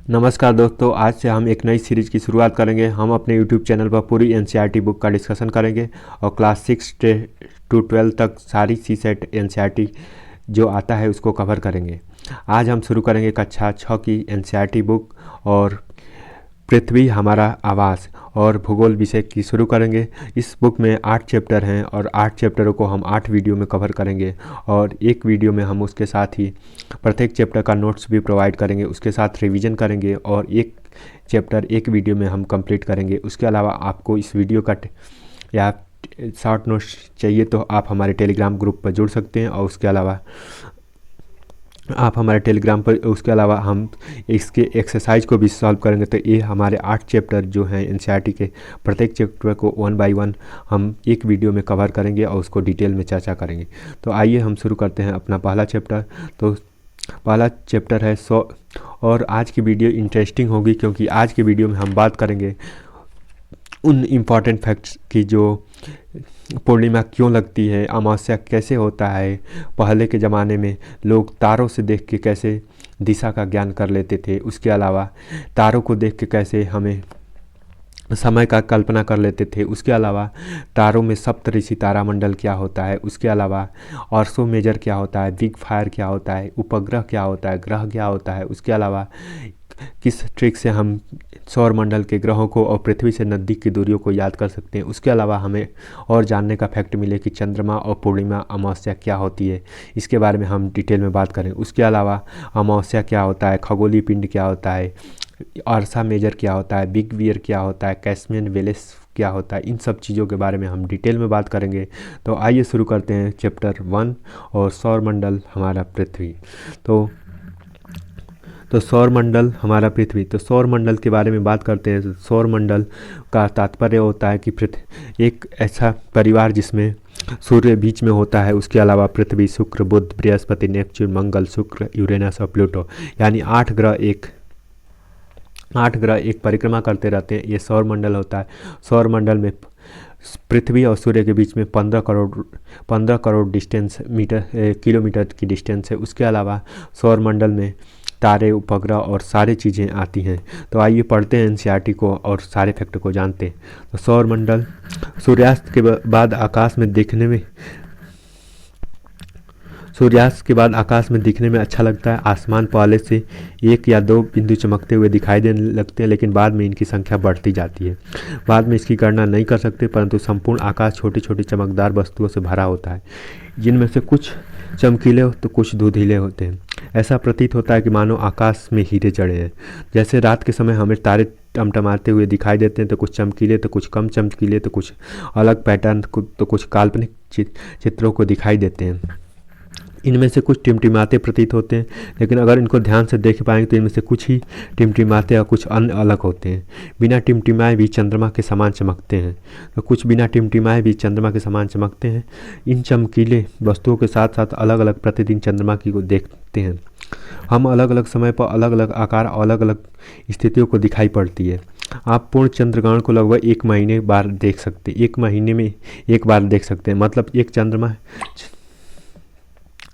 नमस्कार दोस्तों, आज से हम एक नई सीरीज़ की शुरुआत करेंगे। हम अपने यूट्यूब चैनल पर पूरी एनसीईआरटी बुक का डिस्कशन करेंगे और क्लास 6 टू 12 तक सारी सी सेट एनसीईआरटी जो आता है उसको कवर करेंगे। आज हम शुरू करेंगे कक्षा 6 की एनसीईआरटी बुक और पृथ्वी हमारा आवास और भूगोल विषय की शुरू करेंगे। इस बुक में 8 चैप्टर हैं और 8 चैप्टरों को हम 8 वीडियो में कवर करेंगे और एक वीडियो में हम उसके साथ ही प्रत्येक चैप्टर का नोट्स भी प्रोवाइड करेंगे, उसके साथ रिवीजन करेंगे और एक चैप्टर एक वीडियो में हम कंप्लीट करेंगे। उसके अलावा आपको इस वीडियो का या शॉर्ट नोट्स चाहिए तो आप हमारे टेलीग्राम ग्रुप पर जुड़ सकते हैं और उसके अलावा उसके अलावा हम इसके एक्सरसाइज को भी सॉल्व करेंगे। तो ये हमारे 8 चैप्टर जो हैं एनसीईआरटी के, प्रत्येक चैप्टर को 1 बाय 1 हम एक वीडियो में कवर करेंगे और उसको डिटेल में चर्चा करेंगे। तो आइए हम शुरू करते हैं अपना पहला चैप्टर। तो पहला चैप्टर है 100 और आज की वीडियो इंटरेस्टिंग होगी क्योंकि आज की वीडियो में हम बात करेंगे उन इम्पॉर्टेंट फैक्ट्स की, जो पूर्णिमा क्यों लगती है, अमावस्या कैसे होता है, पहले के ज़माने में लोग तारों से देख के कैसे दिशा का ज्ञान कर लेते थे, उसके अलावा तारों को देख के कैसे हमें समय का कल्पना कर लेते थे, उसके अलावा तारों में सप्तऋषि तारामंडल क्या होता है, उसके अलावा ऑर्सो मेजर क्या होता है, बिग फायर क्या होता है, उपग्रह क्या होता है, ग्रह क्या होता है, उसके अलावा किस ट्रिक से हम सौर मंडल के ग्रहों को और पृथ्वी से नज़दीक की दूरियों को याद कर सकते हैं। उसके अलावा हमें और जानने का फैक्ट मिले कि चंद्रमा और पूर्णिमा अमावस्या क्या होती है, इसके बारे में हम डिटेल में बात करें। उसके अलावा अमावस्या क्या होता है, खगोलीय पिंड क्या होता है, अर्सा मेजर क्या होता है, बिग बियर क्या होता है, कैस्मियन वेलेस क्या होता है, इन सब चीज़ों के बारे में हम डिटेल में बात करेंगे। तो आइए शुरू करते हैं चैप्टर 1 और सौर मंडल हमारा पृथ्वी। तो सौर मंडल हमारा पृथ्वी। तो सौर मंडल के बारे में बात करते हैं। सौर मंडल का तात्पर्य होता है कि पृथ्वी एक ऐसा परिवार जिसमें सूर्य बीच में होता है, उसके अलावा पृथ्वी, शुक्र, बुध, बृहस्पति, नेपच्यून, मंगल, शुक्र, यूरेनस और प्लूटो, यानी 8 ग्रह एक परिक्रमा करते रहते हैं। ये सौर मंडल होता है। सौर मंडल में पृथ्वी और सूर्य के बीच में 15 करोड़ किलोमीटर की डिस्टेंस है। उसके अलावा सौर मंडल में तारे, उपग्रह और सारी चीज़ें आती हैं। तो आइए पढ़ते हैं एनसीईआरटी को और सारे फैक्ट को जानते हैं। तो सौर मंडल सूर्यास्त के बाद आकाश में दिखने में अच्छा लगता है। आसमान पहले से 1 या 2 बिंदु चमकते हुए दिखाई देने लगते हैं, लेकिन बाद में इनकी संख्या बढ़ती जाती है। बाद में इसकी गणना नहीं कर सकते, परंतु संपूर्ण आकाश छोटी छोटी चमकदार वस्तुओं से भरा होता है, जिनमें से कुछ चमकीले तो कुछ धुंधले होते हैं। ऐसा प्रतीत होता है कि मानो आकाश में हीरे जड़े हैं। जैसे रात के समय हमें तारे टमटमाते हुए दिखाई देते हैं, तो कुछ चमकीले तो कुछ कम चमकीले, तो कुछ अलग पैटर्न, तो कुछ काल्पनिक चित्रों को दिखाई देते हैं। इनमें से कुछ टिमटिमाते प्रतीत होते हैं, लेकिन अगर इनको ध्यान से देख पाएंगे तो इनमें से कुछ ही टिमटिमाते और कुछ अन्य अलग होते हैं। बिना टिमटिमाए भी चंद्रमा के समान चमकते हैं, तो कुछ बिना टिमटिमाए भी चंद्रमा के समान चमकते हैं। इन चमकीले वस्तुओं के साथ साथ अलग अलग प्रतिदिन चंद्रमा की को देखते हैं। हम अलग अलग समय पर अलग अलग आकार और अलग अलग स्थितियों को दिखाई पड़ती है। आप पूर्ण चंद्रग्रहण को लगभग 1 महीने में एक बार देख सकते हैं। मतलब एक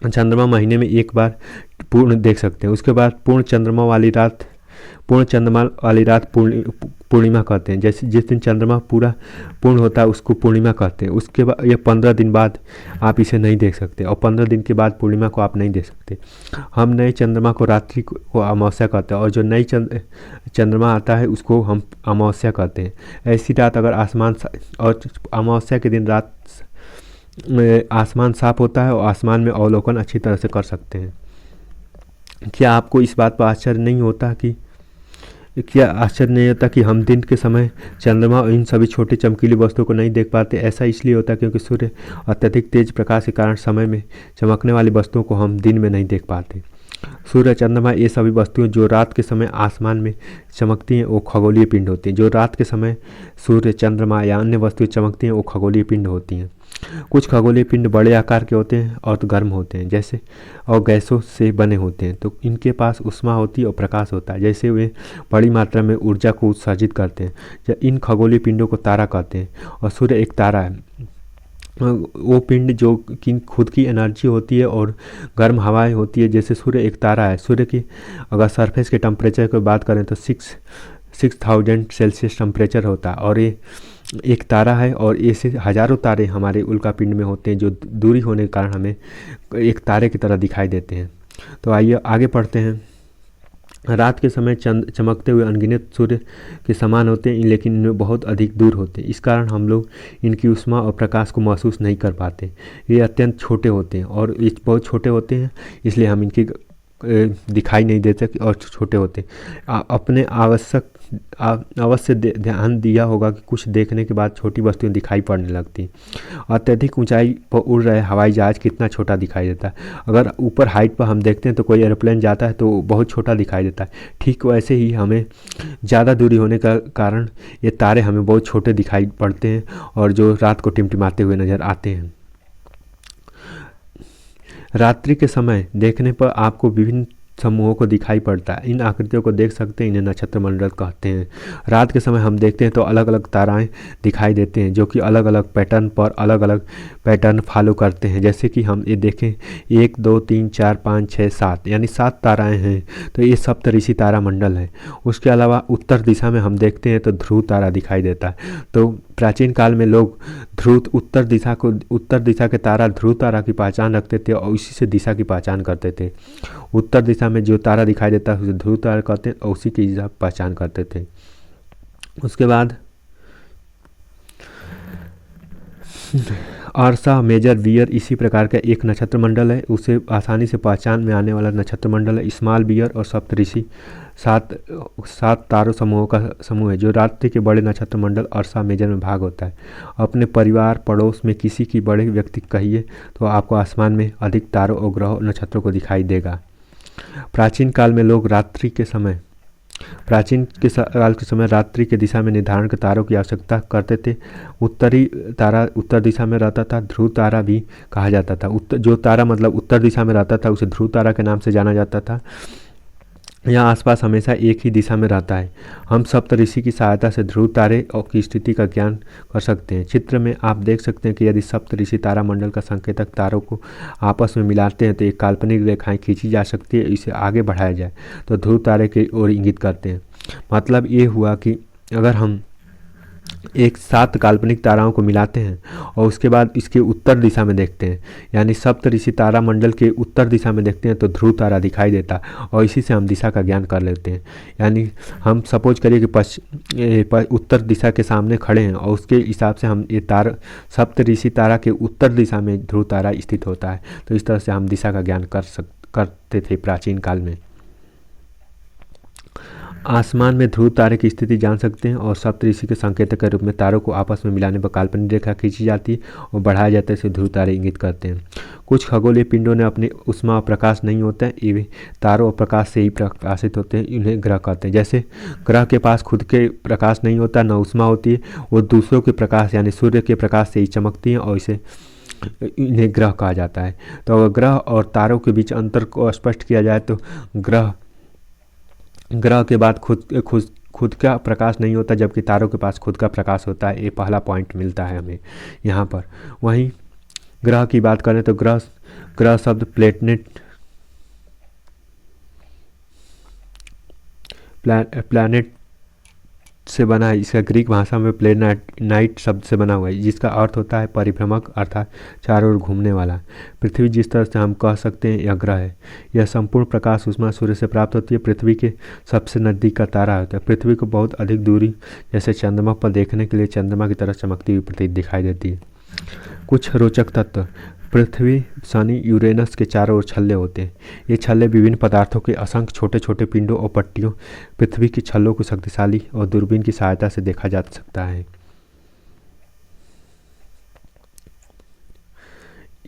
चंद्रमा महीने में एक बार पूर्ण देख सकते हैं। उसके बाद पूर्ण चंद्रमा वाली रात पूर्णिमा कहते हैं। जैसे जिस दिन चंद्रमा पूरा पूर्ण होता है उसको पूर्णिमा कहते हैं। उसके बाद ये 15 दिन बाद आप इसे नहीं देख सकते और 15 दिन के बाद पूर्णिमा को आप नहीं देख सकते। हम नए चंद्रमा को रात्रि को अमावस्या कहते हैं और जो नई चंद्रमा आता है उसको हम अमावस्या कहते हैं। ऐसी रात अगर और अमावस्या के दिन रात में आसमान साफ होता है और आसमान में अवलोकन अच्छी तरह से कर सकते हैं। क्या आपको इस बात पर आश्चर्य नहीं होता कि हम दिन के समय चंद्रमा और इन सभी छोटी चमकीली वस्तुओं को नहीं देख पाते? ऐसा इसलिए होता है क्योंकि सूर्य अत्यधिक तेज प्रकाश के कारण समय में चमकने वाली वस्तुओं को हम दिन में नहीं देख पाते। सूर्य, चंद्रमा, ये सभी वस्तुएं जो रात के समय आसमान में चमकती हैं वो खगोलीय पिंड होती हैं। जो रात के समय सूर्य, चंद्रमा या अन्य वस्तुएं चमकती हैं वो खगोलीय पिंड होती हैं। कुछ खगोलीय पिंड बड़े आकार के होते हैं और गर्म होते हैं, जैसे और गैसों से बने होते हैं। तो इनके पास ऊष्मा होती है और प्रकाश होता है, जैसे वे बड़ी मात्रा में ऊर्जा को उत्सर्जित करते हैं। इन खगोलीय पिंडों को तारा कहते हैं और सूर्य एक तारा है। वो पिंड जो कि खुद की एनर्जी होती है और गर्म हवाएं होती है। जैसे सूर्य एक तारा है, सूर्य की अगर सरफेस के टेम्परेचर की बात करें तो 6000 सेल्सियस टेम्परेचर होता है, और ये एक तारा है, और ऐसे हज़ारों तारे हमारे उल्कापिंड में होते हैं जो दूरी होने के कारण हमें एक तारे की तरह दिखाई देते हैं। तो आइए आगे पढ़ते हैं। रात के समय चंद चमकते हुए अनगिनत सूर्य के समान होते हैं, लेकिन इनमें बहुत अधिक दूर होते हैं। इस कारण हम लोग इनकी ऊष्मा और प्रकाश को महसूस नहीं कर पाते। ये अत्यंत छोटे होते हैं, और ये बहुत छोटे होते हैं, इसलिए हम इनकी दिखाई नहीं देते और छोटे होते। अपने अवश्य ध्यान दिया होगा कि कुछ देखने के बाद छोटी वस्तुएं दिखाई पड़ने लगती। अत्यधिक ऊंचाई पर उड़ रहे हवाई जहाज कितना छोटा दिखाई देता है। अगर ऊपर हाइट पर हम देखते हैं तो कोई एरोप्लेन जाता है तो बहुत छोटा दिखाई देता है। ठीक वैसे ही हमें ज़्यादा दूरी होने का कारण ये तारे हमें बहुत छोटे दिखाई पड़ते हैं, और जो रात को टिमटिमाते हुए नज़र आते हैं। रात्रि के समय देखने पर आपको विभिन्न समूहों को दिखाई पड़ता है। इन आकृतियों को देख सकते हैं, इन्हें नक्षत्र मंडल कहते हैं। रात के समय हम देखते हैं तो अलग अलग ताराएं दिखाई देते हैं, जो कि अलग अलग पैटर्न पर अलग अलग पैटर्न फॉलो करते हैं। जैसे कि हम ये देखें 1 2 3 4 5 6 7 यानी 7 ताराएं हैं, तो ये सप्तऋषि तारा मंडल है। उसके अलावा उत्तर दिशा में हम देखते हैं तो ध्रुव तारा दिखाई देता है। तो प्राचीन काल में लोग उत्तर दिशा के तारा ध्रुव तारा की पहचान रखते थे, और इसी से दिशा की पहचान करते थे। उत्तर दिशा में जो तारा दिखाई देता है उसे ध्रुव तारा कहते हैं, और उसी की पहचान करते थे। उसके बाद अर्सा मेजर बियर इसी प्रकार का एक नक्षत्र मंडल है। उसे आसानी से पहचान में आने वाला नक्षत्र मंडल है। स्मॉल बियर और सप्तऋषि सात तारों समूहों का समूह है, जो रात्रि के बड़े नक्षत्र मंडल अर्सा मेजर में भाग होता है। अपने परिवार पड़ोस में किसी की बड़े व्यक्ति कहिए तो आपको आसमान में अधिक तारों और ग्रहों नक्षत्रों को दिखाई देगा। प्राचीन काल के समय रात्रि के दिशा में निर्धारण के तारों की आवश्यकता करते थे। उत्तरी तारा उत्तर दिशा में रहता था, ध्रुव तारा भी कहा जाता था। जो तारा मतलब उत्तर दिशा में रहता था उसे ध्रुव तारा के नाम से जाना जाता था। यह आसपास हमेशा एक ही दिशा में रहता है। हम सप्तऋषि की सहायता से ध्रुव तारे और की स्थिति का ज्ञान कर सकते हैं। चित्र में आप देख सकते हैं कि यदि सप्तऋषि तारा मंडल का संकेतक तारों को आपस में मिलाते हैं तो एक काल्पनिक रेखाएं खींची जा सकती है। इसे आगे बढ़ाया जाए तो ध्रुव तारे की ओर इंगित करते हैं। मतलब ये हुआ कि अगर हम एक 7 काल्पनिक ताराओं को मिलाते हैं और उसके बाद इसके उत्तर दिशा में देखते हैं, यानी सप्तऋषि तारा मंडल के उत्तर दिशा में देखते हैं तो ध्रुव तारा दिखाई देता, और इसी से हम दिशा का ज्ञान कर लेते हैं। यानी हम सपोज करिए कि उत्तर दिशा के सामने खड़े हैं, और उसके हिसाब से हम ये सप्तऋषि तारा के उत्तर दिशा में ध्रुव तारा स्थित होता है। तो इस तरह से हम दिशा का ज्ञान करते थे प्राचीन काल में। आसमान में ध्रुव तारे की स्थिति जान सकते हैं, और सप्तऋषि के संकेतक के रूप में तारों को आपस में मिलाने पर काल्पनिक रेखा खींची जाती है और बढ़ाया जाता है। इसे ध्रुव तारे इंगित करते हैं। कुछ खगोलीय पिंडों ने अपनी उष्मा और प्रकाश नहीं होता है, ये तारों और प्रकाश से ही प्रकाशित होते हैं। इन्हें ग्रह कहते हैं। जैसे ग्रह के पास खुद के प्रकाश नहीं होता, न उष्मा होती है, वो दूसरों के प्रकाश यानी सूर्य के प्रकाश से ही चमकती हैं, और इन्हें ग्रह कहा जाता है। तो अगर ग्रह और तारों के बीच अंतर को स्पष्ट किया जाए तो ग्रह के बाद खुद का प्रकाश नहीं होता, जबकि तारों के पास खुद का प्रकाश होता है। ये पहला पॉइंट मिलता है हमें यहाँ पर। वहीं ग्रह की बात करें तो ग्रह शब्द प्लैनेट से बना है। इसका ग्रीक भाषा में प्लेनाइट शब्द से बना हुआ है, जिसका अर्थ होता है परिभ्रमक, अर्थात चारों ओर घूमने वाला। पृथ्वी जिस तरह से हम कह सकते हैं यह ग्रह है। यह संपूर्ण प्रकाश ऊष्मा सूर्य से प्राप्त होती है। पृथ्वी के सबसे नज़दीक का तारा होता है। पृथ्वी को बहुत अधिक दूरी जैसे चंद्रमा पर देखने के लिए चंद्रमा की तरह चमकती हुई प्रतीत दिखाई देती है। कुछ रोचक तत्व: पृथ्वी, शनि, यूरेनस के चारों ओर छल्ले होते हैं। ये छल्ले विभिन्न पदार्थों के असंख्य छोटे छोटे पिंडों और पट्टियों। पृथ्वी की छल्लों को शक्तिशाली और दूरबीन की सहायता से देखा जा सकता है।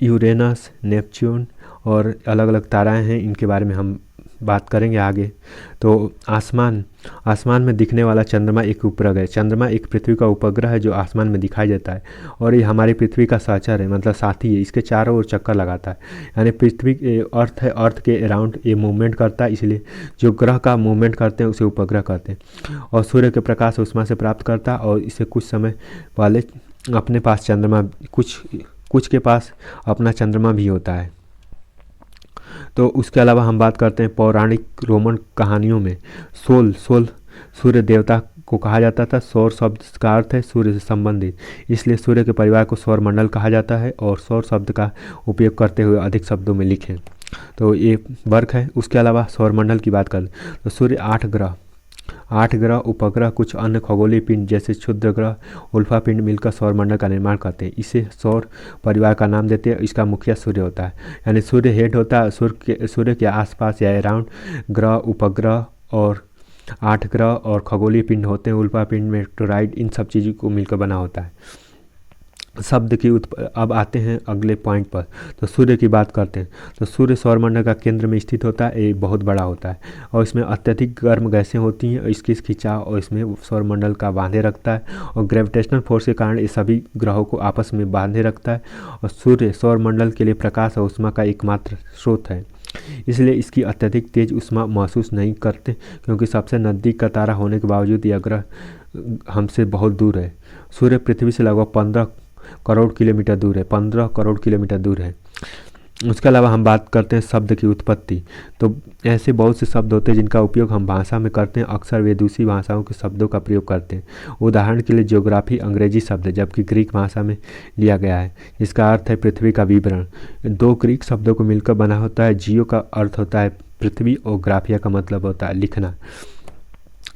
यूरेनस, नेपच्यून और अलग अलग ताराएं हैं, इनके बारे में हम बात करेंगे आगे। तो आसमान में दिखने वाला चंद्रमा एक उपग्रह है। चंद्रमा एक पृथ्वी का उपग्रह है जो आसमान में दिखाई देता है, और ये हमारी पृथ्वी का सहचर है, मतलब साथी है। इसके चारों ओर चक्कर लगाता है, यानी पृथ्वी अर्थ है, अर्थ के अराउंड ये मूवमेंट करता है, इसलिए जो ग्रह का मूवमेंट करते हैं उसे उपग्रह कहते हैं। और सूर्य के प्रकाश ऊष्मा से प्राप्त करता है, और इसे कुछ समय पहले अपने पास चंद्रमा कुछ कुछ के पास अपना चंद्रमा भी होता है। तो उसके अलावा हम बात करते हैं पौराणिक रोमन कहानियों में सोल सोल सूर्य देवता को कहा जाता था। सौर शब्द का अर्थ है सूर्य से संबंधित, इसलिए सूर्य के परिवार को सौर मंडल कहा जाता है। और सौर शब्द का उपयोग करते हुए अधिक शब्दों में लिखें, तो ये वर्क है। उसके अलावा सौर मंडल की बात करें तो सूर्य 8 ग्रह उपग्रह कुछ अन्य खगोलीय पिंड जैसे क्षुद्र ग्रह उल्फा पिंड मिलकर सौर मंडल का निर्माण करते हैं। इसे सौर परिवार का नाम देते हैं। इसका मुखिया सूर्य होता है, यानी सूर्य हेड होता है। सूर्य के आसपास या अराउंड ग्रह उपग्रह और 8 ग्रह और खगोलीय पिंड होते हैं। उल्फा पिंड मेटेरोइड इन सब चीज़ों को मिलकर बना होता है। शब्द की अब आते हैं अगले पॉइंट पर। तो सूर्य की बात करते हैं तो सूर्य सौरमंडल का केंद्र में स्थित होता है। ये बहुत बड़ा होता है और इसमें अत्यधिक गर्म गैसें होती हैं। इसकी खिंचाव और इसमें सौरमंडल का बांधे रखता है और ग्रेविटेशनल फोर्स के कारण ये सभी ग्रहों को आपस में बांधे रखता है। और सूर्य सौरमंडल के लिए प्रकाश और ऊष्मा का एकमात्र स्रोत है, इसलिए इसकी अत्यधिक तेज ऊष्मा महसूस नहीं करते, क्योंकि सबसे नज़दीक का तारा होने के बावजूद यह ग्रह हमसे बहुत दूर है। सूर्य पृथ्वी से लगभग 15 करोड़ किलोमीटर दूर है। 15 करोड़ किलोमीटर दूर है। उसके अलावा हम बात करते हैं शब्द की उत्पत्ति। तो ऐसे बहुत से शब्द होते हैं जिनका उपयोग हम भाषा में करते हैं। अक्सर वे दूसरी भाषाओं के शब्दों का प्रयोग करते हैं। उदाहरण के लिए ज्योग्राफी अंग्रेजी शब्द है, जबकि ग्रीक भाषा में लिया गया है। इसका अर्थ है पृथ्वी का विवरण। 2 ग्रीक शब्दों को मिलकर बना होता है। जियो का अर्थ होता है पृथ्वी और ग्राफिया का मतलब होता है लिखना।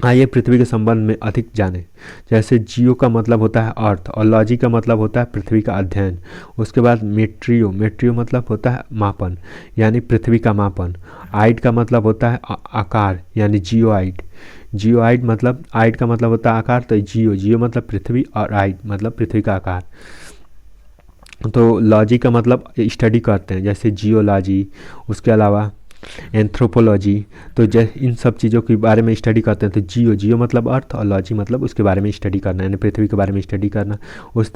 आइए पृथ्वी के संबंध में अधिक जानें। जैसे जियो का मतलब होता है अर्थ और लॉजी का मतलब होता है पृथ्वी का अध्ययन। उसके बाद मेट्रियो मतलब होता है मापन, यानी पृथ्वी का मापन। आइड का मतलब होता है आकार, यानी जियोआइड मतलब आइड का मतलब होता है आकार, तो जियो मतलब पृथ्वी और आइड मतलब पृथ्वी का आकार। तो लॉजी का मतलब स्टडी करते हैं, जैसे जियोलॉजी। उसके अलावा एंथ्रोपोलॉजी, तो इन सब चीज़ों के बारे में स्टडी करते हैं। तो जियो मतलब अर्थ और लॉजी मतलब उसके बारे में स्टडी करना, यानी पृथ्वी के बारे में स्टडी करना। उस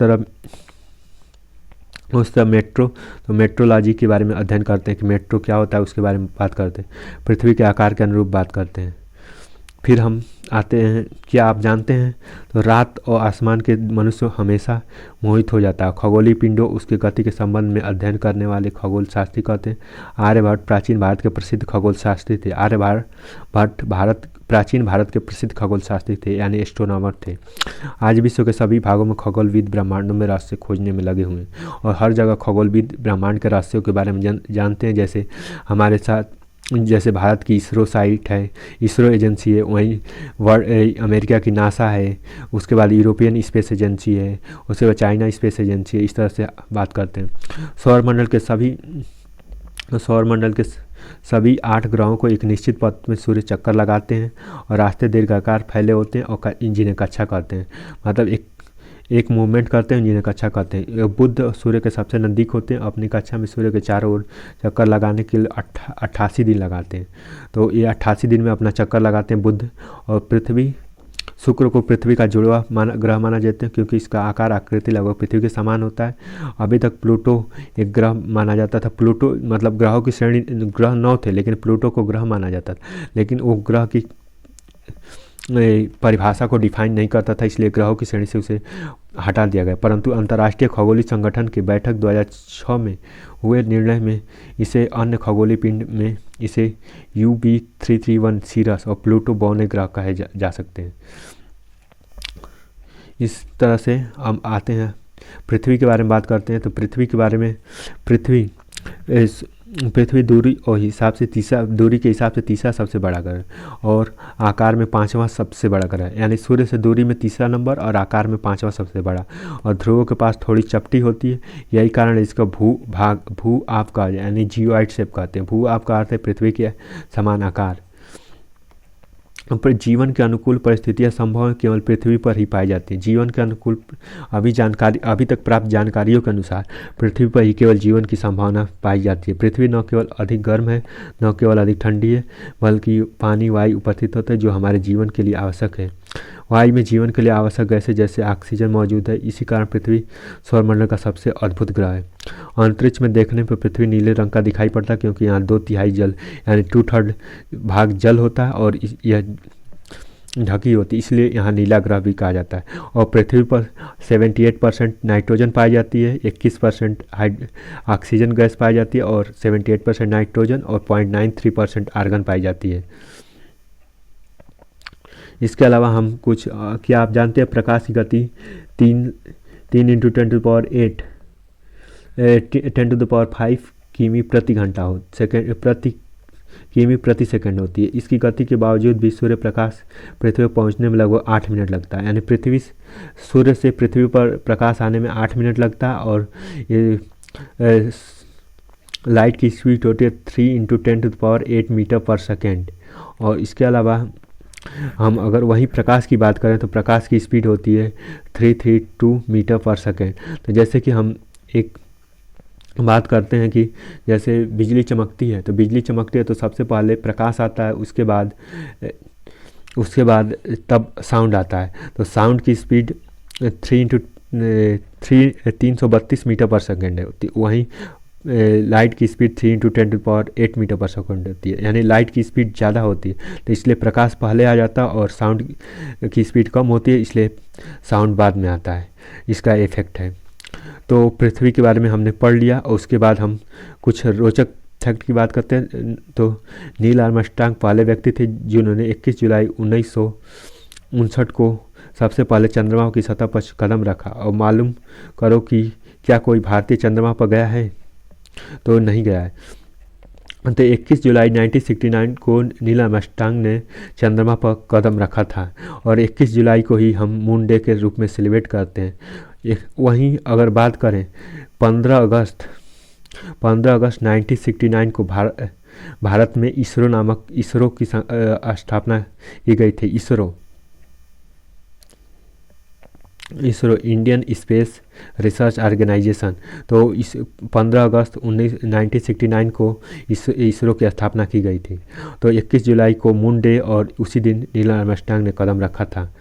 तरह मेट्रो, तो मेट्रोलॉजी के बारे में अध्ययन करते हैं कि मेट्रो क्या होता है, उसके बारे में बात करते हैं। पृथ्वी के आकार के अनुरूप बात करते हैं। फिर हम आते हैं, क्या आप जानते हैं तो रात और आसमान के मनुष्य हमेशा मोहित हो जाता है। खगोलीय पिंडों उसकी गति के संबंध में अध्ययन करने वाले खगोल शास्त्री कहते हैं। आर्यभट्ट प्राचीन भारत के प्रसिद्ध खगोल शास्त्री थे। आर्यभट्ट प्राचीन भारत के प्रसिद्ध खगोल शास्त्री थे, यानी एस्ट्रोनॉमर थे। आज विश्व के सभी भागों में खगोलविद ब्रह्मांडों में रहस्य खोजने में लगे हुए हैं और हर जगह खगोलविद ब्रह्मांड के रहस्यों के बारे में जानते हैं। जैसे हमारे साथ, जैसे भारत की इसरो साइट है, इसरो एजेंसी है, वहीं अमेरिका की नासा है। उसके बाद यूरोपियन स्पेस एजेंसी है, उसके बाद चाइना स्पेस एजेंसी है। इस तरह से बात करते हैं। सौरमंडल के सभी 8 ग्रहों को एक निश्चित पथ में सूर्य चक्कर लगाते हैं और रास्ते दीर्घाकार फैले होते हैं और जिन्हें कक्षा कहते हैं, मतलब एक मूवमेंट करते हैं जिन्हें कक्षा कहते हैं। बुध सूर्य के सबसे नज़दीक होते हैं। अपनी कक्षा में सूर्य के चारों ओर चक्कर लगाने के लिए 88 दिन लगाते हैं। तो ये 88 दिन में अपना चक्कर लगाते हैं बुध। और पृथ्वी, शुक्र को पृथ्वी का जुड़वा ग्रह माना जाता है, क्योंकि इसका आकार आकृति लगभग पृथ्वी के समान होता है। अभी तक प्लूटो एक ग्रह माना जाता था। प्लूटो मतलब ग्रहों की श्रेणी, ग्रह 9 थे लेकिन प्लूटो को ग्रह माना जाता था, लेकिन वो ग्रह की परिभाषा को डिफाइन नहीं करता था, इसलिए ग्रहों की श्रेणी से उसे हटा दिया गया। परंतु अंतर्राष्ट्रीय खगोलीय संगठन की बैठक 2006 में हुए निर्णय में इसे अन्य खगोलीय पिंड में इसे UB331 सीरस और प्लूटो बौने ग्रह कहे जा सकते हैं। इस तरह से हम आते हैं पृथ्वी के बारे में बात करते हैं। तो पृथ्वी के बारे में, पृथ्वी दूरी और दूरी के हिसाब से तीसरा सबसे बड़ा ग्रह और आकार में 5वां सबसे बड़ा ग्रह है, यानी सूर्य से दूरी में तीसरा नंबर और आकार में 5वां सबसे बड़ा। और ध्रुवों के पास थोड़ी चपटी होती है, यही कारण है इसका भू आप का, यानी जियोइड शेप कहते हैं। भू आप का अर्थ है पृथ्वी के समान आकार। पर जीवन के अनुकूल परिस्थितियां संभव है केवल पृथ्वी पर ही पाई जाती हैं। जीवन के अनुकूल अभी तक प्राप्त जानकारियों के अनुसार पृथ्वी पर ही केवल जीवन की संभावना पाई जाती है। पृथ्वी न केवल अधिक गर्म है, न केवल अधिक ठंडी है, बल्कि पानी वायु उपस्थित होता है जो हमारे जीवन के लिए आवश्यक है। वायु में जीवन के लिए आवश्यक गैसें जैसे ऑक्सीजन मौजूद है। इसी कारण पृथ्वी सौरमंडल का सबसे अद्भुत ग्रह है। अंतरिक्ष में देखने पर पृथ्वी नीले रंग का दिखाई पड़ता है, क्योंकि यहाँ 2/3 जल, यानी 2/3 भाग जल होता है और यह ढकी होती है, इसलिए यहाँ नीला ग्रह भी कहा जाता है। और पृथ्वी पर 78% नाइट्रोजन पाई जाती है, 21% ऑक्सीजन गैस पाई जाती है और 78% नाइट्रोजन और 0.93% आर्गन पाई जाती है। इसके अलावा हम कुछ क्या आप जानते हैं प्रकाश की गति 3 × 10⁵ किमी प्रति घंटा हो सेकेंड प्रति किमी प्रति सेकंड होती है। इसकी गति के बावजूद भी सूर्य प्रकाश पृथ्वी पर पहुंचने में लगभग 8 मिनट लगता है, यानी सूर्य से पृथ्वी पर प्रकाश आने में 8 मिनट लगता है। और ये लाइट की स्पीड होती है 3 × 10⁸ मीटर पर सेकेंड। और इसके अलावा हम अगर वही प्रकाश की बात करें तो प्रकाश की स्पीड होती है 332 मीटर पर सेकेंड। तो जैसे कि हम एक बात करते हैं कि जैसे बिजली चमकती है तो सबसे पहले प्रकाश आता है, उसके बाद तब साउंड आता है। तो साउंड की स्पीड 332 मीटर पर सेकेंड है, वहीं लाइट की स्पीड 3 × 10⁸ मीटर पर सेकेंड होती है, यानी लाइट की स्पीड ज़्यादा होती है। तो इसलिए प्रकाश पहले आ जाता है और साउंड की स्पीड कम होती है, इसलिए साउंड बाद में आता है। इसका इफेक्ट है। तो पृथ्वी के बारे में हमने पढ़ लिया और उसके बाद हम कुछ रोचक फैक्ट की बात करते हैं। तो नील आर्मस्ट्रांग पहले व्यक्ति थे जिन्होंने 21 जुलाई 1959 को सबसे पहले चंद्रमा की सतह पर कदम रखा। और मालूम करो कि क्या कोई भारतीय चंद्रमा पर गया है? तो नहीं गया है। तो 21 जुलाई 1969 को नील आर्मस्ट्रांग ने चंद्रमा पर कदम रखा था और 21 जुलाई को ही हम मून डे के रूप में सेलिब्रेट करते हैं। वहीं अगर बात करें 15 अगस्त 1969 को भारत में इसरो की स्थापना की गई थी। ISRO Indian space research organisation. तो इस 15 अगस्त 1969 को इसरो की स्थापना की गई थी। तो 21 जुलाई को मून डे और उसी दिन नील आर्मस्ट्रांग ने कदम रखा था।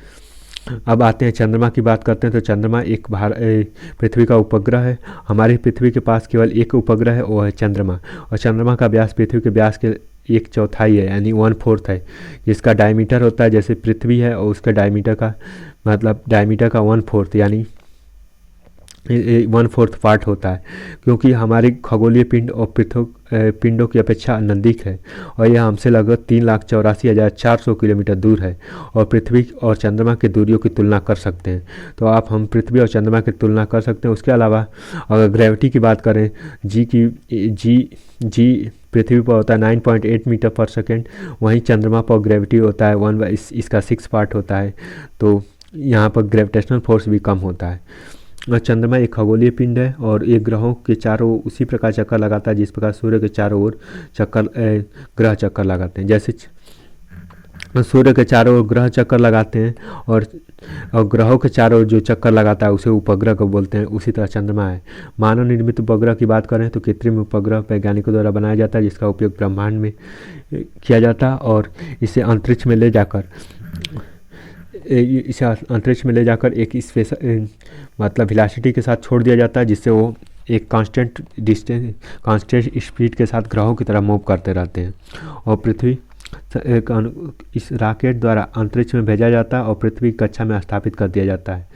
अब आते हैं चंद्रमा की बात करते हैं। तो चंद्रमा एक पृथ्वी का उपग्रह है। हमारी पृथ्वी के पास केवल एक उपग्रह है, वो है चंद्रमा। और चंद्रमा का व्यास पृथ्वी के व्यास के 1/4 है, यानी 1/4 है। जिसका डायमीटर होता है जैसे पृथ्वी है और उसका डायमीटर का 1/4 यानी 1/4 पार्ट होता है, क्योंकि हमारे खगोलीय पिंड और पिंडों की अपेक्षा नज़दीक है और यह हमसे लगभग 3,84,400 किलोमीटर दूर है और पृथ्वी और चंद्रमा की दूरियों की तुलना कर सकते हैं। तो हम पृथ्वी और चंद्रमा की तुलना कर सकते हैं। उसके अलावा अगर ग्रेविटी की बात करें, जी पृथ्वी पर होता है 9.8 मीटर पर सेकेंड, वहीं चंद्रमा पर ग्रेविटी होता है इसका 6 पार्ट होता है। तो यहाँ पर ग्रेविटेशनल फोर्स भी कम होता है। और चंद्रमा एक खगोलीय पिंड है और ये ग्रहों के चारों ओर उसी प्रकार चक्कर लगाता है जिस प्रकार सूर्य के चारों ओर ग्रह चक्कर लगाते हैं। जैसे सूर्य के चारों ओर ग्रह चक्कर लगाते हैं और ग्रहों के चारों ओर जो चक्कर लगाता है उसे उपग्रह को बोलते हैं। उसी तरह चंद्रमा है। मानव निर्मित उपग्रह की बात करें तो कृत्रिम उपग्रह वैज्ञानिकों द्वारा बनाया जाता है, जिसका उपयोग ब्रह्मांड में किया जाता है और इसे अंतरिक्ष में ले जाकर एक स्पेशल वेलोसिटी के साथ छोड़ दिया जाता है, जिससे वो एक कांस्टेंट स्पीड के साथ ग्रहों की तरह मूव करते रहते हैं। और पृथ्वी इस रॉकेट द्वारा अंतरिक्ष में भेजा जाता है और पृथ्वी कक्षा में स्थापित कर दिया जाता है।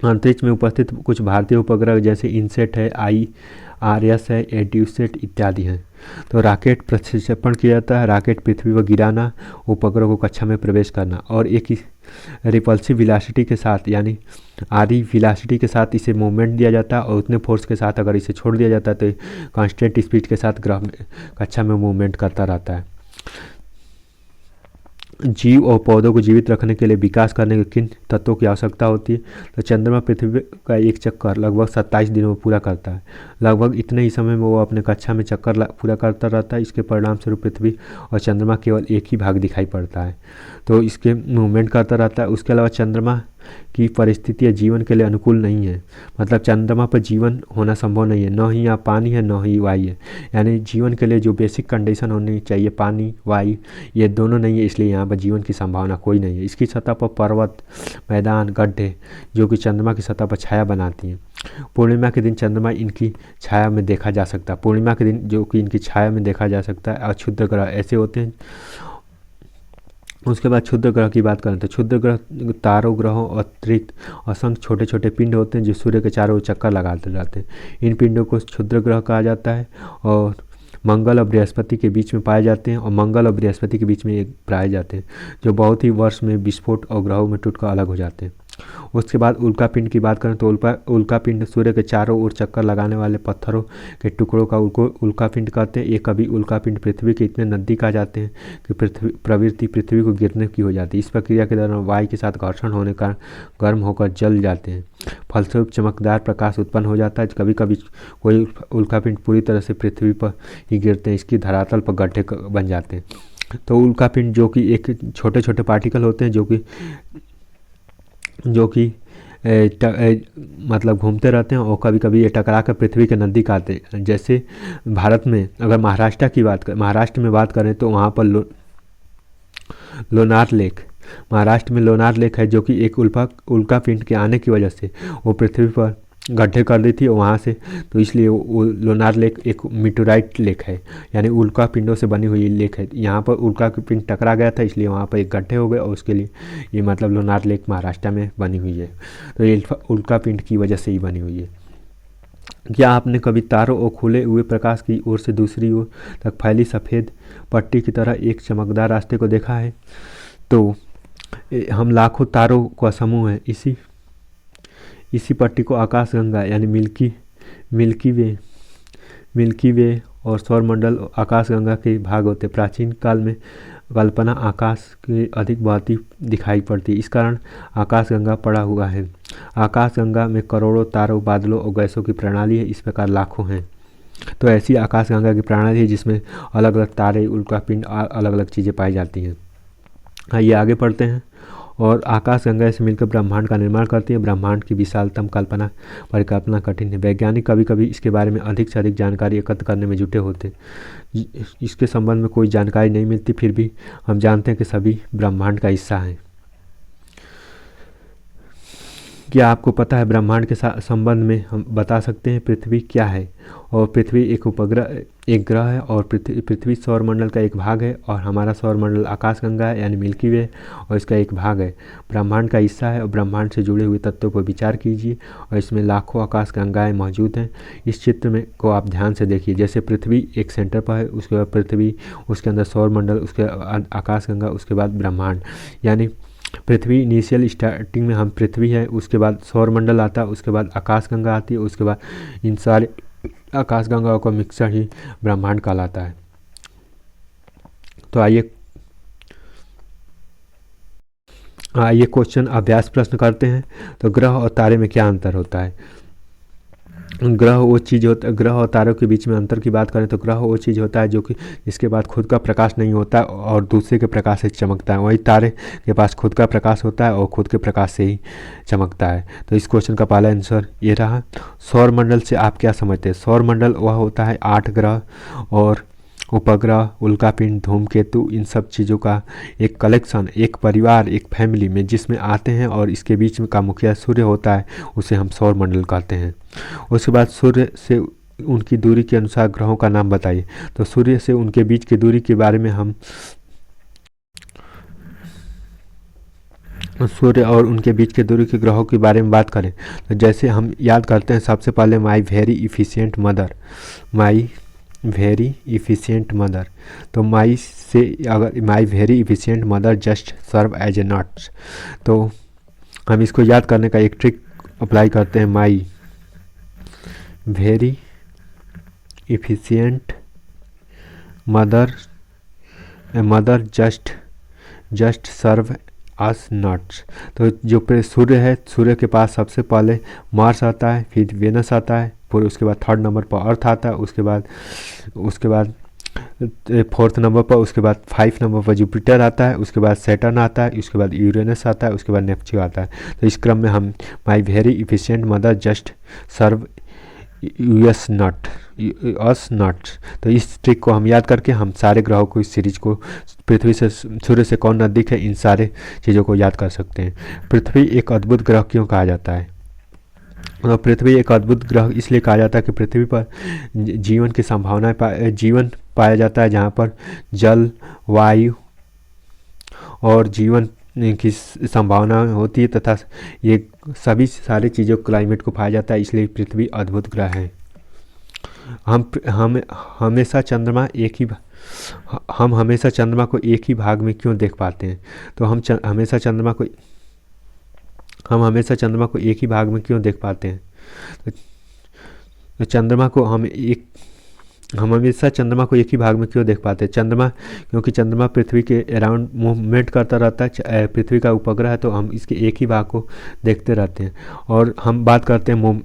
अंतरिक्ष में उपस्थित कुछ भारतीय उपग्रह जैसे इनसेट है, IRS है, एड्यूसेट इत्यादि हैं। तो रॉकेट प्रक्षेपण किया जाता है। रॉकेट पृथ्वी पर गिराना, उपग्रह को कक्षा में प्रवेश करना और एक रिपल्सिव वेलोसिटी के साथ यानी आधी वेलोसिटी के साथ इसे मूवमेंट दिया जाता है और उतने फोर्स के साथ अगर इसे छोड़ दिया जाता है तो कांस्टेंट स्पीड के साथ ग्रह कक्षा में मूवमेंट करता रहता है। जीव और पौधों को जीवित रखने के लिए विकास करने के किन तत्वों की आवश्यकता होती है? तो चंद्रमा पृथ्वी का एक चक्कर लगभग 27 दिनों में पूरा करता है। लगभग इतने ही समय में वो अपने कक्षा में चक्कर पूरा करता रहता है। इसके परिणाम स्वरूप पृथ्वी और चंद्रमा केवल एक ही भाग दिखाई पड़ता है, तो इसके मूवमेंट करता रहता है। उसके अलावा चंद्रमा की परिस्थितियाँ जीवन के लिए अनुकूल नहीं है, मतलब चंद्रमा पर जीवन होना संभव नहीं है। न ही यहाँ पानी है न ही वायु है, यानी जीवन के लिए जो बेसिक कंडीशन होनी चाहिए पानी वायु ये दोनों नहीं है, इसलिए यहाँ पर जीवन की संभावना कोई नहीं है। इसकी सतह पर पर्वत, मैदान, गड्ढे जो कि चंद्रमा की सतह पर छाया बनाती हैं। पूर्णिमा के दिन चंद्रमा इनकी छाया में देखा जा सकता है। पूर्णिमा के दिन जो कि इनकी छाया में देखा जा सकता है। अक्षुद्र ग्रह ऐसे होते हैं उसके बाद क्षुद्र ग्रह की बात करें तो क्षुद्र ग्रह तारों ग्रहों अतिरिक्त असंख्य छोटे छोटे पिंड होते हैं जो सूर्य के चारों ओर चक्कर लगाते जाते हैं। इन पिंडों को क्षुद्र ग्रह कहा जाता है और मंगल और बृहस्पति के बीच में पाए जाते हैं और मंगल और बृहस्पति के बीच में एक पाए जाते हैं जो बहुत ही वर्ष में विस्फोट और ग्रहों में टूटकर अलग हो जाते हैं। उसके बाद उल्का पिंड की बात करें तो उल्का पिंड सूर्य के चारों ओर चक्कर लगाने वाले पत्थरों के टुकड़ों का उल्का पिंड कहते हैं। ये कभी उल्का पिंड पृथ्वी के इतने नज़दीक आ जाते हैं कि प्रवृत्ति पृथ्वी को गिरने की हो जाती है। इस प्रक्रिया के दौरान वायु के साथ घर्षण होने का गर्म होकर जल जाते हैं, फलस्वरूप चमकदार प्रकाश उत्पन्न हो जाता है। कभी कभी कोई उल्का पिंड पूरी तरह से पृथ्वी पर ही गिरते हैं, इसकी धरातल पर गड्ढे बन जाते हैं। तो उल्का पिंड जो कि एक छोटे छोटे पार्टिकल होते हैं जो कि मतलब घूमते रहते हैं और कभी कभी ये टकरा कर पृथ्वी के नज़दीक आते हैं। जैसे भारत में अगर महाराष्ट्र में बात करें तो वहाँ पर लोनार लेक, महाराष्ट्र में लोनार लेक है जो कि एक उल्का पिंड के आने की वजह से वो पृथ्वी पर गड्ढे कर दी थी और वहाँ से, तो इसलिए वो लोनार लेक एक मीटोराइट लेक है, यानी उल्का पिंडों से बनी हुई लेक है। यहाँ पर उल्का पिंड टकरा गया था इसलिए वहाँ पर एक गड्ढे हो गए और उसके लिए ये मतलब लोनार लेक महाराष्ट्र में बनी हुई है। तो ये उल्का पिंड की वजह से ही बनी हुई है। क्या आपने कभी तारों और खुले हुए प्रकाश की ओर से दूसरी ओर तक फैली सफ़ेद पट्टी की तरह एक चमकदार रास्ते को देखा है? तो हम लाखों तारों का समूह है। इसी पट्टी को आकाशगंगा यानी मिल्की वे और सौरमंडल आकाशगंगा के भाग होते। प्राचीन काल में कल्पना आकाश के अधिक बहती दिखाई पड़ती, इस कारण आकाशगंगा पड़ा हुआ है। आकाशगंगा में करोड़ों तारों, बादलों और गैसों की प्रणाली है, इस प्रकार लाखों हैं। तो ऐसी आकाशगंगा की प्रणाली है जिसमें अलग अलग तारे, उल्कापिंड, अलग अलग चीज़ें पाई जाती हैं। आइए आगे पढ़ते हैं। और आकाशगंगा से मिलकर ब्रह्मांड का निर्माण करती है। ब्रह्मांड की विशालतम परिकल्पना कठिन है। वैज्ञानिक कभी कभी इसके बारे में अधिक से अधिक जानकारी एकत्र करने में जुटे होते। इसके संबंध में कोई जानकारी नहीं मिलती, फिर भी हम जानते हैं कि सभी ब्रह्मांड का हिस्सा हैं। क्या आपको पता है ब्रह्मांड के संबंध में हम बता सकते हैं पृथ्वी क्या है? और पृथ्वी एक ग्रह है और पृथ्वी सौरमंडल का एक भाग है और हमारा सौरमंडल आकाशगंगा है यानी मिल्की वे और इसका एक भाग है, ब्रह्मांड का हिस्सा है। और ब्रह्मांड से जुड़े हुए तत्वों पर विचार कीजिए और इसमें लाखों आकाशगंगाएं मौजूद हैं। इस चित्र में को आप ध्यान से देखिए। जैसे पृथ्वी एक सेंटर पर है, उसके बाद पृथ्वी, उसके अंदर सौरमंडल, उसके बाद आकाशगंगा, उसके बाद ब्रह्मांड। यानी पृथ्वी इनिशियल स्टार्टिंग में हम पृथ्वी है, उसके बाद सौरमंडल आता है, उसके बाद आकाशगंगा आती है, उसके बाद इन सारे आकाशगंगाओं का मिक्सर ही ब्रह्मांड कहलाता है। तो आइए क्वेश्चन अभ्यास प्रश्न करते हैं। तो ग्रह और तारे में क्या अंतर होता है? ग्रह और तारों के बीच में अंतर की बात करें तो ग्रह वो चीज़ होता है जो कि इसके पास खुद का प्रकाश नहीं होता और दूसरे के प्रकाश से चमकता है। वही तारे के पास खुद का प्रकाश होता है और खुद के प्रकाश से ही चमकता है। तो इस क्वेश्चन का पहला आंसर ये रहा। सौरमंडल से आप क्या समझते हैं? सौरमंडल वह होता है 8 ग्रह और उपग्रह, उल्कापिंड, धूमकेतु, इन सब चीज़ों का एक कलेक्शन, एक परिवार, एक फैमिली में जिसमें आते हैं और इसके बीच में का मुखिया सूर्य होता है, उसे हम सौरमंडल कहते हैं। उसके बाद सूर्य से उनकी दूरी के अनुसार ग्रहों का नाम बताइए। तो सूर्य से उनके बीच की दूरी के बारे में हम सूर्य और उनके बीच के दूरी के ग्रहों के बारे में बात करें तो जैसे हम याद करते हैं सबसे पहले माई वेरी इफ़िशियंट मदर। तो माई से अगर my very efficient mother just serve as a nuts, तो हम इसको याद करने का एक ट्रिक अप्लाई करते हैं। My very efficient mother just serve us nuts. तो जो सूर्य है, सूर्य के पास सबसे पहले मार्स आता है, फिर वेनस आता है, फिर उसके बाद 3rd नंबर पर अर्थ आता है, उसके बाद 4th नंबर पर, उसके बाद 5 नंबर पर जुपिटर आता है, उसके बाद सैटर्न आता है, उसके बाद यूरेनस आता है, उसके बाद नेपच्यून आता है। तो इस क्रम में हम my very efficient mother just serve us nuts. तो इस ट्रिक को हम याद करके हम सारे ग्रहों को, इस सीरीज को, पृथ्वी से सूर्य से कौन नज़दीक है, इन सारे चीज़ों को याद कर सकते हैं। पृथ्वी एक अद्भुत ग्रह क्यों कहा जाता है? और पृथ्वी एक अद्भुत ग्रह इसलिए कहा जाता है कि पृथ्वी पर जीवन की संभावनाएं जीवन पाया जाता है, जहाँ पर जल, वायु और जीवन की संभावना होती है, तथा ये सभी सारी चीज़ों क्लाइमेट को पाया जाता है, इसलिए पृथ्वी अद्भुत ग्रह है। हम हमेशा चंद्रमा एक ही हम हमेशा चंद्रमा को एक ही भाग में क्यों देख पाते हैं? तो हम हमेशा चंद्रमा को एक ही भाग में क्यों देख पाते हैं? तो चंद्रमा को हम हमेशा चंद्रमा को एक ही भाग में क्यों देख पाते हैं? क्योंकि चंद्रमा पृथ्वी के अराउंड मूवमेंट करता रहता है, पृथ्वी का उपग्रह है, तो हम इसके एक ही भाग को देखते रहते हैं। और हम बात करते हैं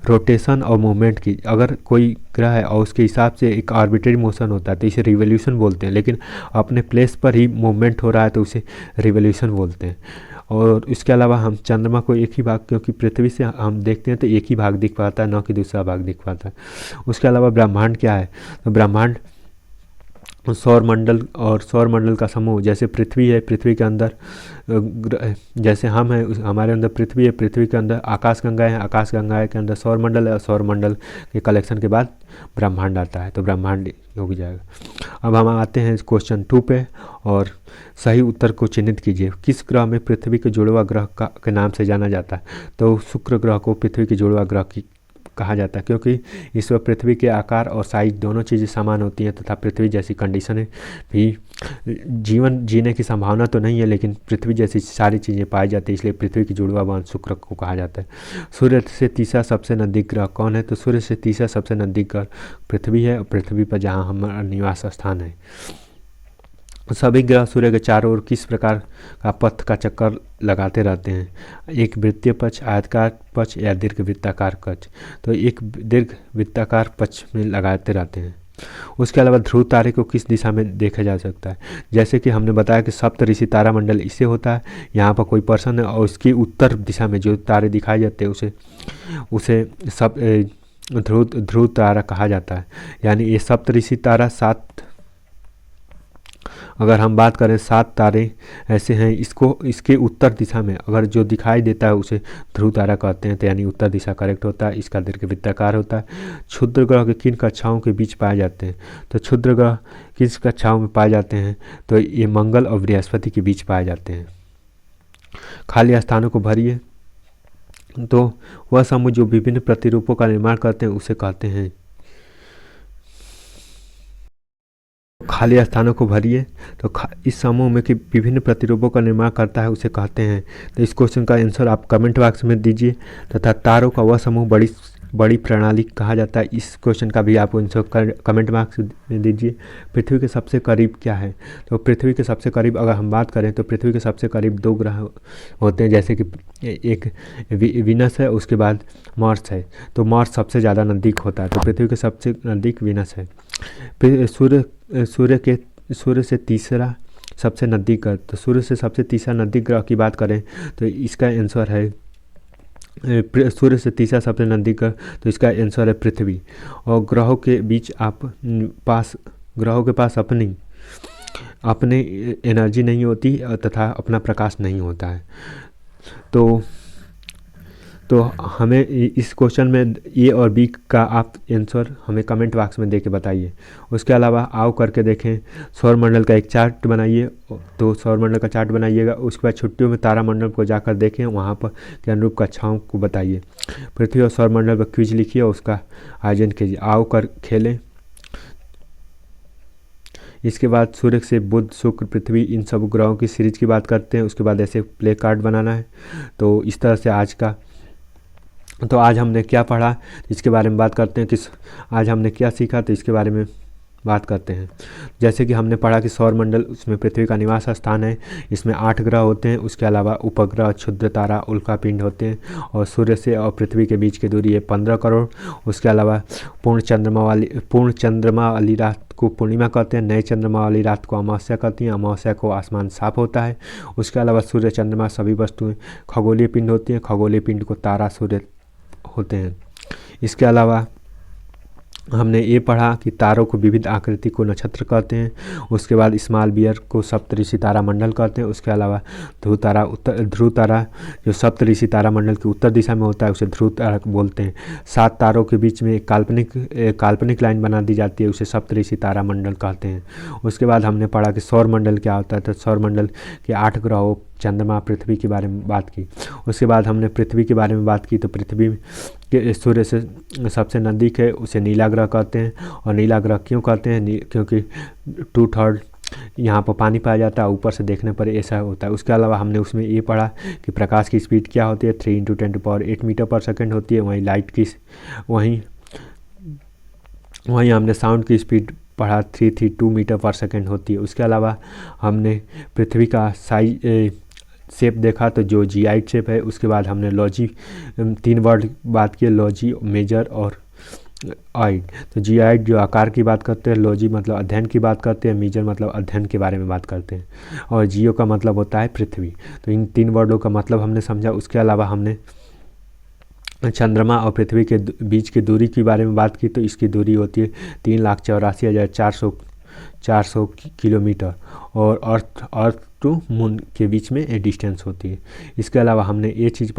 रोटेशन और मूवमेंट की। अगर कोई ग्रह है और उसके हिसाब से एक आर्बिट्रेरी मोशन होता है तो इसे रिवोल्यूशन बोलते हैं, लेकिन अपने प्लेस पर ही मूवमेंट हो रहा है तो उसे रिवोल्यूशन बोलते हैं। और इसके अलावा हम चंद्रमा को एक ही भाग, क्योंकि पृथ्वी से हम देखते हैं तो एक ही भाग दिख पाता है, न कि दूसरा भाग दिख पाता है। उसके अलावा ब्रह्मांड क्या है? तो ब्रह्मांड सौर मंडल का समूह। जैसे पृथ्वी है, पृथ्वी के अंदर जैसे हम हैं, हमारे अंदर पृथ्वी है, पृथ्वी के अंदर आकाशगंगा है, आकाशगंगा के अंदर सौर मंडल है, और सौर मंडल के कलेक्शन के बाद ब्रह्मांड आता है, तो ब्रह्मांड हो जाएगा। अब हम आते हैं क्वेश्चन 2 पे, और सही उत्तर को चिन्हित कीजिए। किस ग्रह में पृथ्वी के जुड़वा ग्रह के नाम से जाना जाता है? तो शुक्र ग्रह को पृथ्वी के जुड़वा ग्रह की कहा जाता है, क्योंकि इस पर पृथ्वी के आकार और साइज दोनों चीज़ें समान होती हैं, तथा पृथ्वी जैसी कंडीशन है भी। जीवन जीने की संभावना तो नहीं है, लेकिन पृथ्वी जैसी सारी चीज़ें पाई जाती है, इसलिए पृथ्वी की जुड़वा बहन शुक्र को कहा जाता है। सूर्य से तीसरा सबसे नज़दीक ग्रह कौन है? तो सूर्य से तीसरा सबसे नज़दीक ग्रह पृथ्वी है, और पृथ्वी पर जहाँ हमारा निवास स्थान है। सभी ग्रह सूर्य के चारों ओर किस प्रकार का पथ का चक्कर लगाते रहते हैं? एक वृत्तीय पक्ष, आयताकार पक्ष, या दीर्घ वृत्ताकार पक्ष? तो एक दीर्घ वृत्ताकार पक्ष में लगाते रहते हैं। उसके अलावा ध्रुव तारे को किस दिशा में देखा जा सकता है? जैसे कि हमने बताया कि सप्तऋषि तारा मंडल इससे होता है। यहाँ पर कोई पर्सन है और उसकी उत्तर दिशा में जो तारे दिखाई जाते हैं उसे सब ध्रुव तारा कहा जाता है। यानी ये सप्तऋषि तारा अगर हम बात करें 7 तारे ऐसे हैं, इसके उत्तर दिशा में अगर जो दिखाई देता है उसे ध्रुव तारा कहते हैं, तो यानी उत्तर दिशा करेक्ट होता है। इसका दीर्घवृत्ताकार होता है। क्षुद्र ग्रह के किन कक्षाओं के बीच पाए जाते हैं? तो क्षुद्र ग्रह किस कक्षाओं में पाए जाते हैं? तो ये मंगल और बृहस्पति के बीच पाए जाते हैं। खाली स्थानों को भरिए। तो वह समूह जो विभिन्न प्रतिरूपों का निर्माण करते हैं उसे कहते हैं। खाली स्थानों को भरिए। तो इस समूह में कि विभिन्न प्रतिरूपों का निर्माण करता है उसे कहते हैं। तो इस क्वेश्चन का आंसर आप कमेंट बॉक्स में दीजिए। तथा तारों का वह समूह बड़ी प्रणाली कहा जाता है। इस क्वेश्चन का भी आप आंसर कमेंट बॉक्स में दीजिए। पृथ्वी के सबसे करीब क्या है? तो पृथ्वी के सबसे करीब अगर हम बात करें तो पृथ्वी के सबसे करीब 2 ग्रह होते हैं, जैसे कि एक वीनस है, उसके बाद मार्स है। तो मार्स सबसे ज़्यादा नज़दीक होता है, तो पृथ्वी के सबसे नज़दीक वीनस है। फिर सूर्य से तीसरा सबसे नज़दीक ग्रह, तो सूर्य से सबसे तीसरा नज़दीक ग्रह की बात करें तो इसका आंसर है सूर्य से तीसरा सबसे नज़दीक ग्रह, तो इसका आंसर है पृथ्वी। और ग्रहों के पास अपने एनर्जी नहीं होती तथा अपना प्रकाश नहीं होता है। तो हमें इस क्वेश्चन में ए और बी का आप आंसर हमें कमेंट बॉक्स में देके बताइए। उसके अलावा आओ करके देखें, सौर मंडल का एक चार्ट बनाइए। तो सौर मंडल का चार्ट बनाइएगा। उसके बाद छुट्टियों में तारा मंडल को जाकर देखें, वहाँ पर के अनुरूप कक्षाओं को बताइए। पृथ्वी और सौर मंडल पर क्विज लिखिए और उसका आयोजन कीजिए। आओ कर खेलें। इसके बाद सूर्य से बुध, शुक्र, पृथ्वी इन सब ग्रहों की सीरीज की बात करते हैं। उसके बाद ऐसे प्ले कार्ड बनाना है। तो इस तरह से आज हमने क्या पढ़ा इसके बारे में बात करते हैं कि आज हमने क्या सीखा, तो इसके बारे में बात करते हैं। जैसे कि हमने पढ़ा कि सौर मंडल उसमें पृथ्वी का निवास स्थान है। इसमें 8 ग्रह होते हैं। उसके अलावा उपग्रह, क्षुद्र तारा, उल्कापिंड होते हैं। और सूर्य से और पृथ्वी के बीच की दूरी है 15 करोड़। उसके अलावा पूर्ण चंद्रमा वाली रात को पूर्णिमा कहते हैं। नए चंद्रमा वाली रात को अमावस्या कहती हैं। अमावस्या को आसमान साफ होता है। उसके अलावा सूर्य, चंद्रमा सभी वस्तुएं खगोलीय पिंड होती हैं। खगोलीय पिंड को तारा, सूर्य होते हैं। इसके अलावा हमने ये पढ़ा कि तारों को विविध आकृति को नक्षत्र कहते हैं। उसके बाद स्मॉल बियर को सप्तऋषि तारामंडल कहते हैं। उसके अलावा ध्रुव तारा जो सप्तऋषि तारामंडल की उत्तर दिशा में होता है उसे ध्रुव तारा बोलते हैं। 7 तारों के बीच में एक काल्पनिक लाइन बना दी जाती है, उसे सप्तऋषि तारामंडल कहते हैं। उसके बाद हमने पढ़ा कि सौर मंडल क्या होता है, तो सौर मंडल के 8 ग्रहों चंद्रमा पृथ्वी के बारे में बात की। उसके बाद हमने पृथ्वी के बारे में बात की, तो पृथ्वी के सूर्य से सबसे नज़दीक है, उसे नीला ग्रह कहते हैं। और नीला ग्रह क्यों कहते हैं, क्योंकि 2/3 यहाँ पर पानी पाया जाता है, ऊपर से देखने पर ऐसा होता है। उसके अलावा हमने उसमें ये पढ़ा कि प्रकाश की स्पीड क्या होती है, 3 × 10⁸ मीटर पर सेकंड होती है। वहीं लाइट की वहीं हमने साउंड की स्पीड पढ़ा, 332 मीटर पर सेकंड होती है। उसके अलावा हमने पृथ्वी का शेप देखा, तो जो जियाइड शेप है। उसके बाद हमने लॉजी 3 वर्ड बात की, लॉजी, मेजर और आइड। तो जियाइड जो आकार की बात करते हैं, लॉजी मतलब अध्ययन की बात करते हैं, मेजर मतलब अध्ययन के बारे में बात करते हैं, और जियो का मतलब होता है पृथ्वी। तो इन 3 वर्डों का मतलब हमने समझा। उसके अलावा हमने चंद्रमा और पृथ्वी के बीच की दूरी के बारे में बात की, तो इसकी दूरी होती है 3,84,400 किलोमीटर, और अर्थ टू मून के बीच में डिस्टेंस होती है। इसके अलावा हमने ये चीज़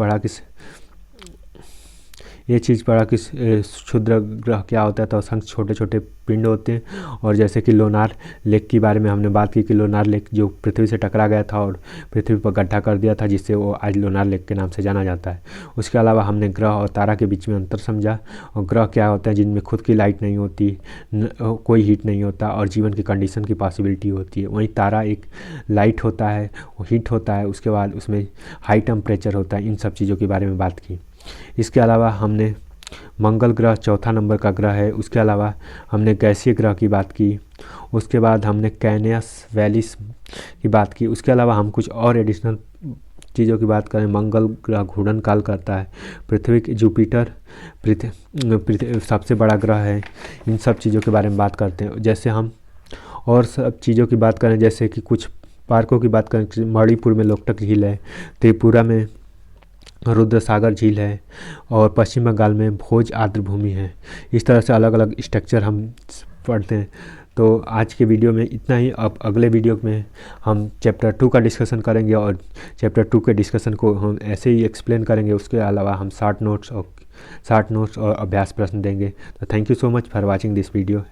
पढ़ा कि क्षुद्र ग्रह क्या होता है, तो असंख्य छोटे छोटे पिंड होते हैं। और जैसे कि लोनार लेक के बारे में हमने बात की कि लोनार लेक जो पृथ्वी से टकरा गया था और पृथ्वी पर गड्ढा कर दिया था, जिससे वो आज लोनार लेक के नाम से जाना जाता है। उसके अलावा हमने ग्रह और तारा के बीच में अंतर समझा, और ग्रह क्या होता है जिनमें खुद की लाइट नहीं होती, कोई हीट नहीं होता और जीवन की कंडीशन की पॉसिबिलिटी होती है। वहीं तारा एक लाइट होता है, वो हीट होता है, उसके बाद उसमें हाई टेम्परेचर होता है। इन सब चीज़ों के बारे में बात की। इसके अलावा हमने मंगल ग्रह 4था नंबर का ग्रह है। उसके अलावा हमने गैसीय ग्रह की बात की। उसके बाद हमने कैनियस वैलिस की बात की। उसके अलावा हम कुछ और एडिशनल चीज़ों की बात करें, मंगल ग्रह घूर्णन काल करता है, पृथ्वी के जुपिटर पृथ्वी सबसे बड़ा ग्रह है। इन सब चीज़ों के बारे में बात करते हैं। जैसे हम और सब चीज़ों की बात करें, जैसे कि कुछ पार्कों की बात करें, मणिपुर में लोकटक झील है, त्रिपुरा में रुद्र सागर झील है, और पश्चिम बंगाल में भोज आर्द्र भूमि है। इस तरह से अलग अलग स्ट्रक्चर हम पढ़ते हैं। तो आज के वीडियो में इतना ही। अब अगले वीडियो में हम चैप्टर 2 का डिस्कशन करेंगे, और चैप्टर 2 के डिस्कशन को हम ऐसे ही एक्सप्लेन करेंगे। उसके अलावा हम शार्ट नोट्स और अभ्यास प्रश्न देंगे। तो thank you so much for watching this video.